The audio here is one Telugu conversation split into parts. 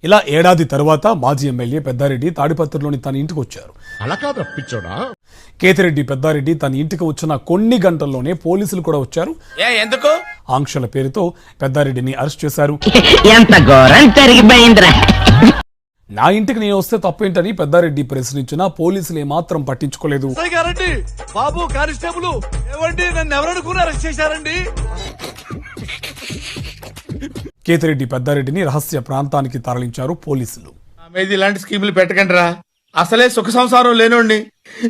ఇలా ఏడాది తరువాత మాజీ ఎమ్మెల్యే పెద్దారెడ్డి తాడిపత్రిలోని తన ఇంటికి వచ్చారు. కేతిరెడ్డి పెద్దారెడ్డి తన ఇంటికి వచ్చిన కొన్ని గంటల్లోనే పోలీసులు కూడా వచ్చారు. ఎందుకు? ఆంక్షల పేరుతో పెద్దారెడ్డిని అరెస్ట్ చేశారు. నా ఇంటికి నేను వస్తే తప్పేంటని పెద్దారెడ్డి ప్రశ్నించినా పోలీసులు ఏమాత్రం పట్టించుకోలేదు. బాబు కానిస్టేబుల్ నన్ను ఎవరనుకుని అరెస్ట్ చేశారండి? కేతిరెడ్డి పెద్దారెడ్డిని రహస్య ప్రాంతానికి తరలించారు పోలీసులు. ఇలాంటి స్కీములు పెట్టకండి రా, అసలే సుఖ సంసారం లేనోండి,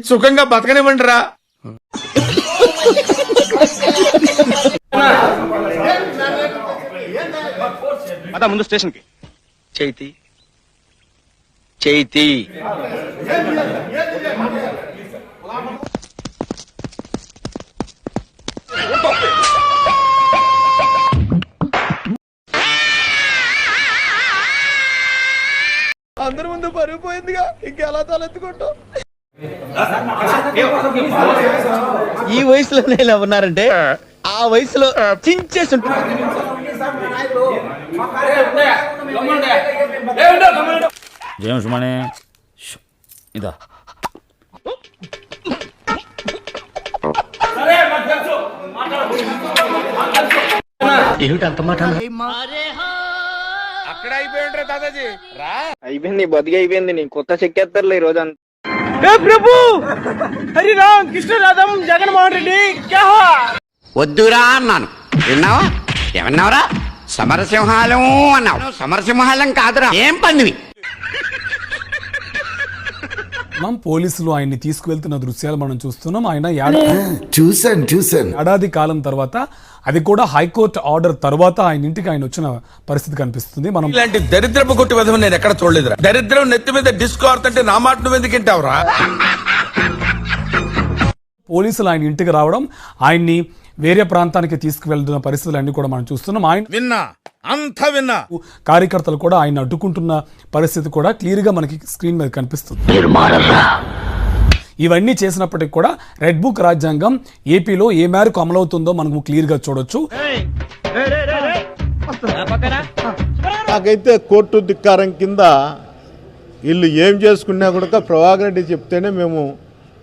సుఖంగా బతకనివ్వండి రా. ముందు స్టేషన్ కి చైతి చైతి అందరి ముందు పరిగిపోయిందిగా, ఇంకెలా తలెత్తుకుంటాం? ఈ వయసులో ఇలా ఉన్నారంటే ఆ వయసులో చించేసి ఉంటారు. జేమ్స్ మనీ ఇదా ఏమిటి అంత మాట? అక్కడ అయిపోయిండ్రే దాదాజీ రా. అయిపోయింది, బతికి అయిపోయింది. నీ కొత్త చెక్కేస్తారులే ఈ రోజు. ప్రభు హరి రామ్ కృష్ణ రాధం జగన్మోహన్ రెడ్డి వద్దురా అన్నాను, విన్నావా? ఏమన్నావురా? సమరసింహాలం అన్నావు. సమరసింహాలం కాదురా, ఏం పండివి? పోలీసులు ఆయన్ని తీసుకువెళ్తున్న దృశ్యాలు మనం చూస్తున్నాం. ఆయన చూశాను ఏడాది కాలం తర్వాత, అది కూడా హైకోర్టు ఆర్డర్ తర్వాత ఆయన ఇంటికి ఆయన వచ్చిన పరిస్థితి కనిపిస్తుంది. మనం ఇలాంటి దరిద్రపు కొట్టి విధం నేను ఎక్కడ చూడలేదురా. దరిద్రం నెత్తి మీద డిస్కో ఆడుతుంటే నా మాట నువ్వు ఎందుకు వింటావురా? పోలీసులు ఆయన ఇంటికి రావడం, ఆయన్ని వేరే ప్రాంతానికి తీసుకువెళ్తున్న పరిస్థితులు అన్ని కూడా మనం చూస్తున్నాం. ఆయన విన్నా కార్యకర్తలు కూడా ఆయన అడ్డుకుంటున్న పరిస్థితి కూడా క్లియర్ గా మనకి స్క్రీన్ మీద కనిపిస్తుంది. ఇవన్నీ చేసినప్పటికీ కూడా రెడ్ బుక్ రాజ్యాంగం ఏపీలో ఏ మేరకు అమలవుతుందో మనకు క్లియర్ గా చూడొచ్చు. నాకైతే కోర్టు ధిక్కారం కింద వీళ్ళు ఏం చేసుకున్నా కూడా ప్రభాకర్ రెడ్డి చెప్తేనే మేము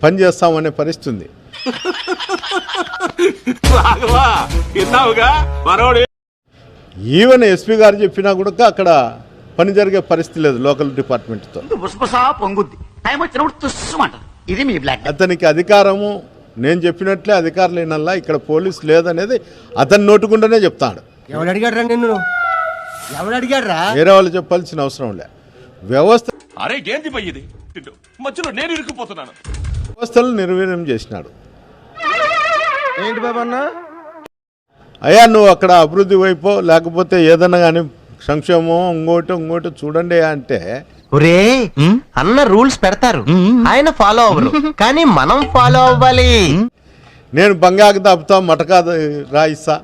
పనిచేస్తామనే పరిస్థితి. ఈవెన్ ఎస్పీ గారు చెప్పినా కూడా అక్కడ పని జరిగే పరిస్థితి లేదు లోకల్ డిపార్ట్మెంట్తో. అతనికి అధికారము నేను చెప్పినట్లే అధికారులు ఏనల్లా, ఇక్కడ పోలీసు లేదనేది అతని నోటుకుండానే చెప్తాడు. వేరే వాళ్ళు చెప్పాల్సిన అవసరం లే. వ్యవస్థలు నిర్వీర్యం చేసినాడు. ఏంటి బాబన్నా? అయ్యా నువ్వు అక్కడ అభివృద్ధి వైపు లేకపోతే ఏదన్నా కానీ సంక్షేమం ఇంకోటి చూడండి అంటే, ఒరే అన్న రూల్స్ పెడతారు, ఆయన ఫాలో అవ్వరు, కానీ మనం ఫాలో అవ్వాలి. నేను బంగాకు దాపుతా మటకా రాయిస్తా,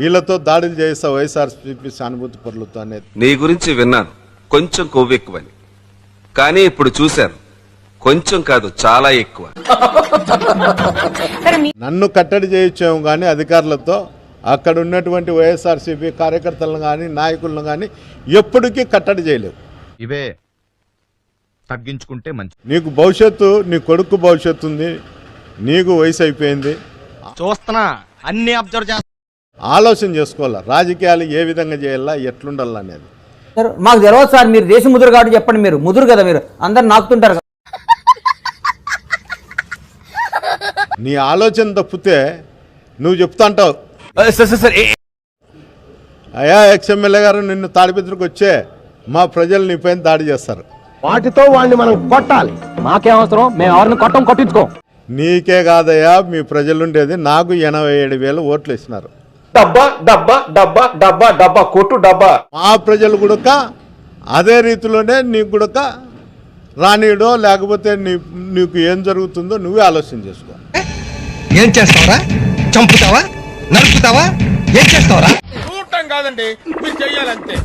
వీళ్ళతో దాడులు చేయిస్తా వైఎస్ఆర్సీపీ సానుభూతి పరులతో అనేది. నీ గురించి విన్నాను, కొంచెం కొవ్వెక్కువని, కానీ ఇప్పుడు చూశాను కొంచెం కాదు చాలా ఎక్కువ. నన్ను కట్టడి చేయొచ్చాము కానీ అధికారులతో అక్కడ ఉన్నటువంటి వైఎస్ఆర్సీపీ కార్యకర్తలను కానీ నాయకులను కానీ ఎప్పటికీ కట్టడి చేయలేవు. ఇవే తగ్గించుకుంటే మంచి. నీకు భవిష్యత్తు, నీ కొడుకు భవిష్యత్తు ఉంది, నీకు వయసు అయిపోయింది. చూస్తున్నా అన్ని అబ్జర్వ్ చేస్తా. ఆలోచన చేసుకోవాలా రాజకీయాలు ఏ విధంగా చేయాలా, ఎట్లుండాలా అనేది. మాకు తెలియదు సార్, మీరు దేశ ముదురు కాబట్టి చెప్పండి. మీరు ముదురు కదా, మీరు అందరు నాకుతుంటారు. నీ ఆలోచన తప్పితే నువ్వు చెప్తాంటావు. అయ్యా ఎక్స్ఎమ్మెల్యే గారు నిన్ను తాడిపత్రికి వచ్చే మా ప్రజలు నీ పైన దాడి చేస్తారు. వాటితో వాడిని మనం కొట్టాలి. మాకేం అవసరం, మేము ఎవరిని కొట్టించుకో. నీకే కాదయ్యా, మీ ప్రజలుండేది. నాకు 87,000 ఓట్లు ఇస్తున్నారు. డబ్బా కొట్టు డబ్బా. మా ప్రజలు కూడా అదే రీతిలోనే నీకు కూడా రానియడో లేకపోతే నీకు ఏం జరుగుతుందో నువ్వే ఆలోచన చేసుకో. ఏం చేస్తావరా? చంపుతావా? నరుకుతావా? ఏం చేస్తావరా? చూడటం కాదండి, మీరు చెయ్యాలంతే.